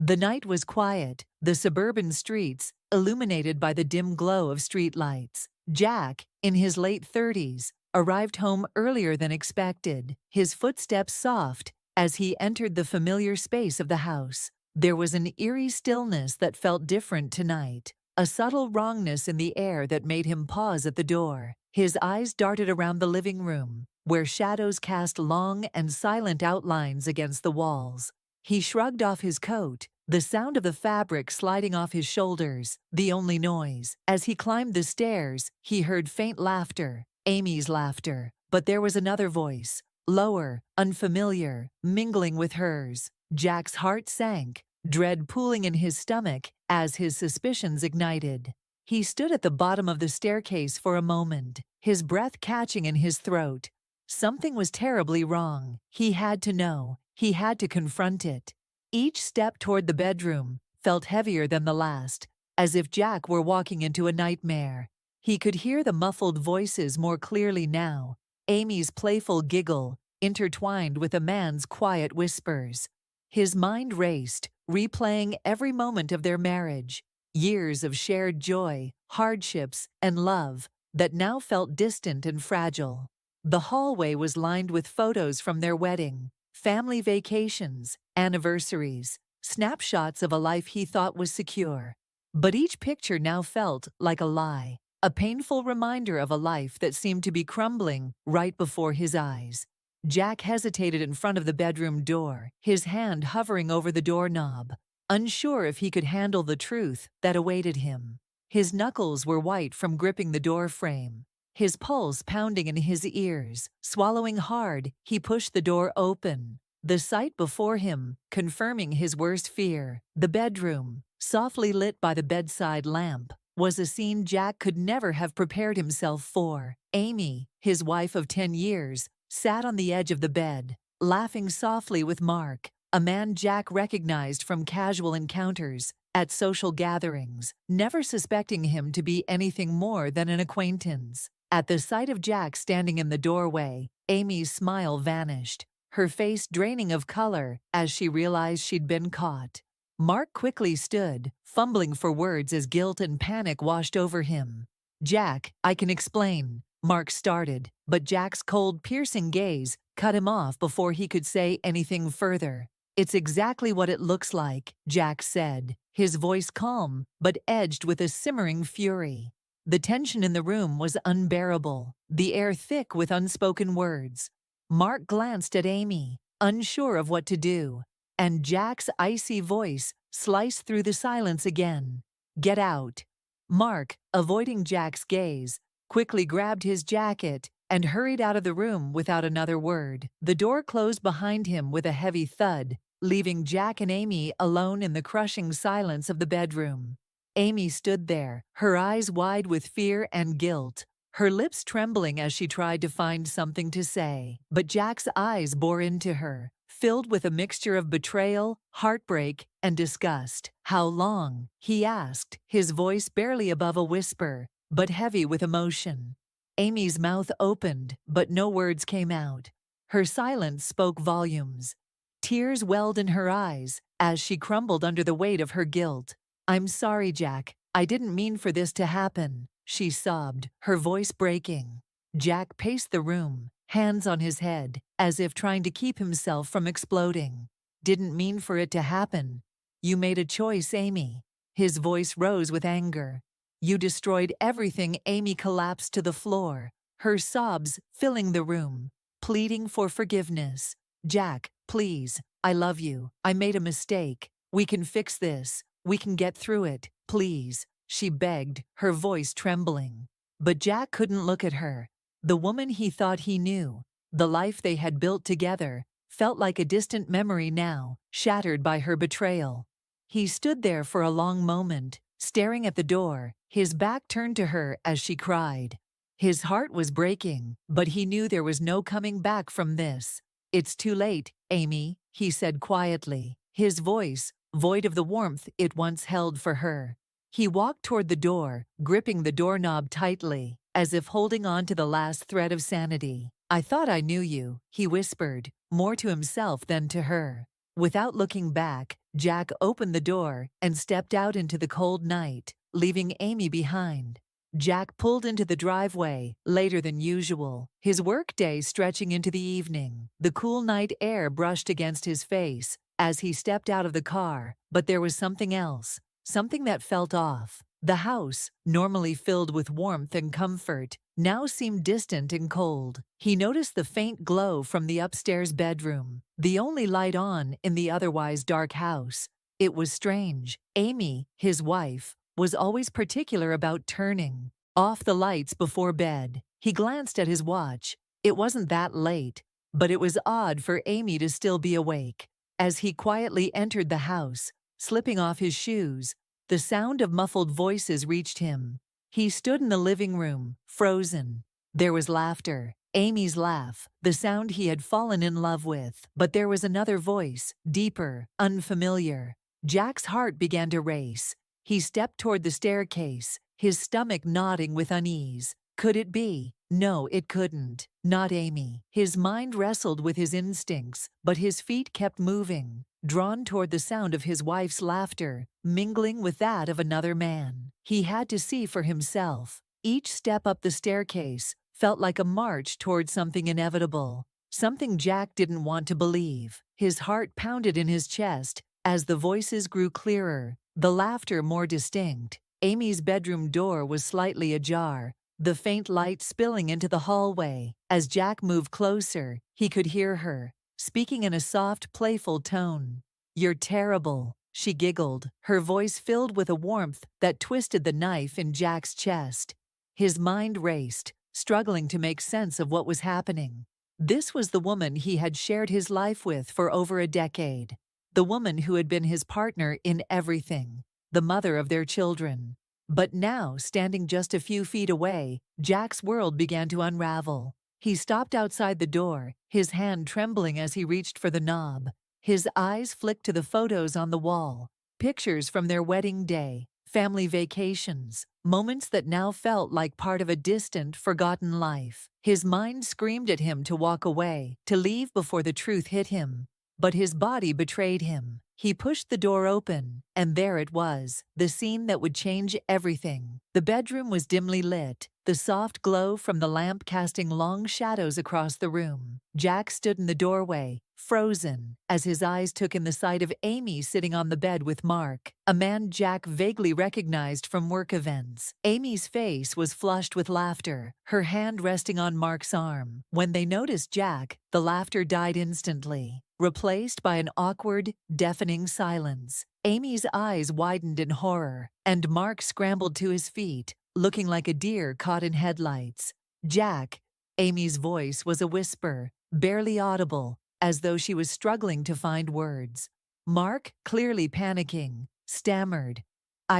The night was quiet, the suburban streets illuminated by the dim glow of streetlights. Jack, in his late 30s, arrived home earlier than expected, his footsteps soft as he entered the familiar space of the house. There was an eerie stillness that felt different tonight, a subtle wrongness in the air that made him pause at the door. His eyes darted around the living room, where shadows cast long and silent outlines against the walls. He shrugged off his coat, the sound of the fabric sliding off his shoulders, the only noise. As he climbed the stairs, he heard faint laughter, Amy's laughter, but there was another voice, lower, unfamiliar, mingling with hers. Jack's heart sank, dread pooling in his stomach as his suspicions ignited. He stood at the bottom of the staircase for a moment, his breath catching in his throat. Something was terribly wrong. He had to know. He had to confront it. Each step toward the bedroom felt heavier than the last, as if Jack were walking into a nightmare. He could hear the muffled voices more clearly now, Amy's playful giggle intertwined with a man's quiet whispers. His mind raced, replaying every moment of their marriage, years of shared joy, hardships, and love that now felt distant and fragile. The hallway was lined with photos from their wedding, family vacations, anniversaries, snapshots of a life he thought was secure. But each picture now felt like a lie, a painful reminder of a life that seemed to be crumbling right before his eyes. Jack hesitated in front of the bedroom door, his hand hovering over the doorknob, unsure if he could handle the truth that awaited him. His knuckles were white from gripping the door frame, his pulse pounding in his ears. Swallowing hard, he pushed the door open, the sight before him confirming his worst fear. The bedroom, softly lit by the bedside lamp, was a scene Jack could never have prepared himself for. Amy, his wife of 10 years, sat on the edge of the bed, laughing softly with Mark, a man Jack recognized from casual encounters at social gatherings, never suspecting him to be anything more than an acquaintance. At the sight of Jack standing in the doorway, Amy's smile vanished, her face draining of color as she realized she'd been caught. Mark quickly stood, fumbling for words as guilt and panic washed over him. "Jack, I can explain," Mark started, but Jack's cold, piercing gaze cut him off before he could say anything further. "It's exactly what it looks like," Jack said, his voice calm but edged with a simmering fury. The tension in the room was unbearable, the air thick with unspoken words. Mark glanced at Amy, unsure of what to do, and Jack's icy voice sliced through the silence again. "Get out." Mark, avoiding Jack's gaze, quickly grabbed his jacket and hurried out of the room without another word. The door closed behind him with a heavy thud, leaving Jack and Amy alone in the crushing silence of the bedroom. Amy stood there, her eyes wide with fear and guilt, her lips trembling as she tried to find something to say. But Jack's eyes bore into her, filled with a mixture of betrayal, heartbreak, and disgust. "How long?" he asked, his voice barely above a whisper, but heavy with emotion. Amy's mouth opened, but no words came out. Her silence spoke volumes. Tears welled in her eyes as she crumbled under the weight of her guilt. "I'm sorry, Jack. I didn't mean for this to happen," she sobbed, her voice breaking. Jack paced the room, hands on his head, as if trying to keep himself from exploding. "Didn't mean for it to happen. You made a choice, Amy." His voice rose with anger. "You destroyed everything." Amy collapsed to the floor, her sobs filling the room, pleading for forgiveness. "Jack, please, I love you. I made a mistake. We can fix this. We can get through it, please," she begged, her voice trembling. But Jack couldn't look at her. The woman he thought he knew, the life they had built together, felt like a distant memory now, shattered by her betrayal. He stood there for a long moment, staring at the door, his back turned to her as she cried. His heart was breaking, but he knew there was no coming back from this. "It's too late, Amy," he said quietly, his voice void of the warmth it once held for her. He walked toward the door, gripping the doorknob tightly, as if holding on to the last thread of sanity. "I thought I knew you," he whispered, more to himself than to her. Without looking back, Jack opened the door and stepped out into the cold night, leaving Amy behind. Jack pulled into the driveway later than usual, his workday stretching into the evening. The cool night air brushed against his face as he stepped out of the car, but there was something else, something that felt off. The house, normally filled with warmth and comfort, now seemed distant and cold. He noticed the faint glow from the upstairs bedroom, the only light on in the otherwise dark house. It was strange. Amy, his wife, was always particular about turning off the lights before bed. He glanced at his watch. It wasn't that late, but it was odd for Amy to still be awake. As he quietly entered the house, slipping off his shoes, the sound of muffled voices reached him. He stood in the living room, frozen. There was laughter, Amy's laugh, the sound he had fallen in love with. But there was another voice, deeper, unfamiliar. Jack's heart began to race. He stepped toward the staircase, his stomach knotting with unease. Could it be? No, it couldn't. Not Amy. His mind wrestled with his instincts, but his feet kept moving, drawn toward the sound of his wife's laughter, mingling with that of another man. He had to see for himself. Each step up the staircase felt like a march toward something inevitable, something Jack didn't want to believe. His heart pounded in his chest as the voices grew clearer, the laughter more distinct. Amy's bedroom door was slightly ajar, the faint light spilling into the hallway. As Jack moved closer, he could hear her, speaking in a soft, playful tone. "You're terrible," she giggled, her voice filled with a warmth that twisted the knife in Jack's chest. His mind raced, struggling to make sense of what was happening. This was the woman he had shared his life with for over a decade. The woman who had been his partner in everything, the mother of their children. But now, standing just a few feet away, Jack's world began to unravel. He stopped outside the door, his hand trembling as he reached for the knob. His eyes flicked to the photos on the wall, pictures from their wedding day, family vacations, moments that now felt like part of a distant, forgotten life. His mind screamed at him to walk away, to leave before the truth hit him. But his body betrayed him. He pushed the door open, and there it was, the scene that would change everything. The bedroom was dimly lit, the soft glow from the lamp casting long shadows across the room. Jack stood in the doorway, frozen, as his eyes took in the sight of Amy sitting on the bed with Mark, a man Jack vaguely recognized from work events. Amy's face was flushed with laughter, her hand resting on Mark's arm. When they noticed Jack, the laughter died instantly, replaced by an awkward, deafening silence. Amy's eyes widened in horror, and Mark scrambled to his feet, looking like a deer caught in headlights. "Jack," Amy's voice was a whisper, barely audible, as though she was struggling to find words. Mark, clearly panicking, stammered,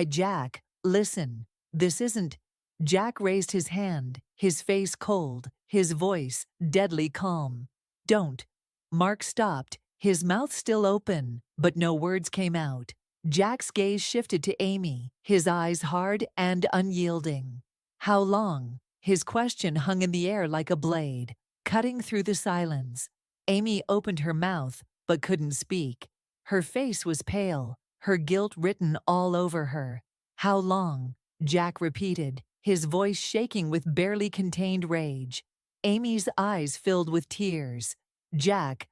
Jack, listen, this isn't." Jack raised his hand, his face cold, his voice deadly calm. "Don't." Mark stopped, his mouth still open, but no words came out. Jack's gaze shifted to Amy, his eyes hard and unyielding. "How long?" His question hung in the air like a blade, cutting through the silence. Amy opened her mouth, but couldn't speak. Her face was pale, her guilt written all over her. "How long?" Jack repeated, his voice shaking with barely contained rage. Amy's eyes filled with tears. "Jack,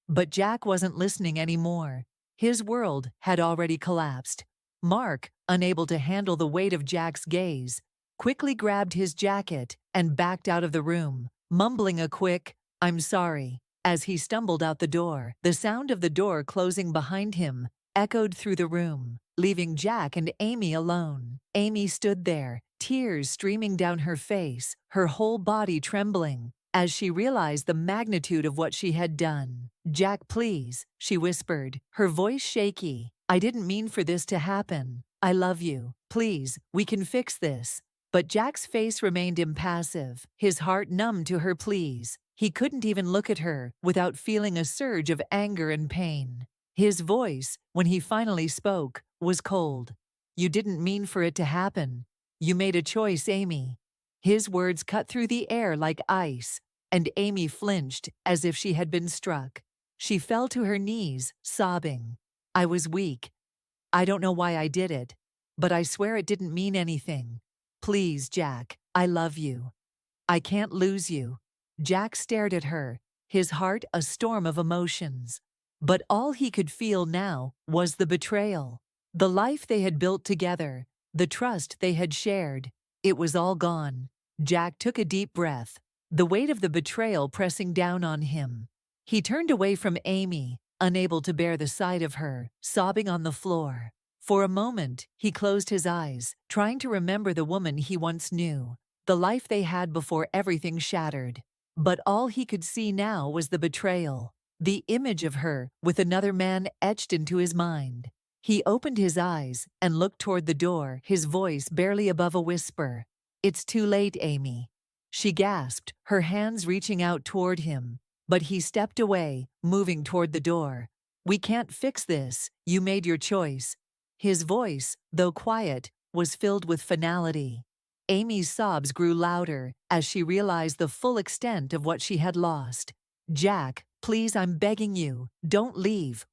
But Jack wasn't listening anymore. His world had already collapsed. Mark, unable to handle the weight of Jack's gaze, quickly grabbed his jacket and backed out of the room, mumbling a quick, "I'm sorry," as he stumbled out the door. The sound of the door closing behind him echoed through the room, leaving Jack and Amy alone. Amy stood there, tears streaming down her face, her whole body trembling, as she realized the magnitude of what she had done. "Jack, please," she whispered, her voice shaky. "I didn't mean for this to happen. I love you. Please, we can fix this." But Jack's face remained impassive, his heart numb to her pleas. He couldn't even look at her without feeling a surge of anger and pain. His voice, when he finally spoke, was cold. "You didn't mean for it to happen. You made a choice, Amy." His words cut through the air like ice, and Amy flinched as if she had been struck. She fell to her knees, sobbing. I was weak. I don't know why I did it, but I swear it didn't mean anything. Please, Jack, I love you. I can't lose you. Jack stared at her, his heart a storm of emotions. But all he could feel now was the betrayal. The life they had built together, the trust they had shared, it was all gone. Jack took a deep breath, the weight of the betrayal pressing down on him. He turned away from Amy, unable to bear the sight of her, sobbing on the floor. For a moment, he closed his eyes, trying to remember the woman he once knew, the life they had before everything shattered. But all he could see now was the betrayal, the image of her with another man etched into his mind. He opened his eyes and looked toward the door, his voice barely above a whisper. It's too late, Amy. She gasped, her hands reaching out toward him. But he stepped away, moving toward the door. We can't fix this. You made your choice. His voice, though quiet, was filled with finality. Amy's sobs grew louder as she realized the full extent of what she had lost. Jack, please, I'm begging you, don't leave.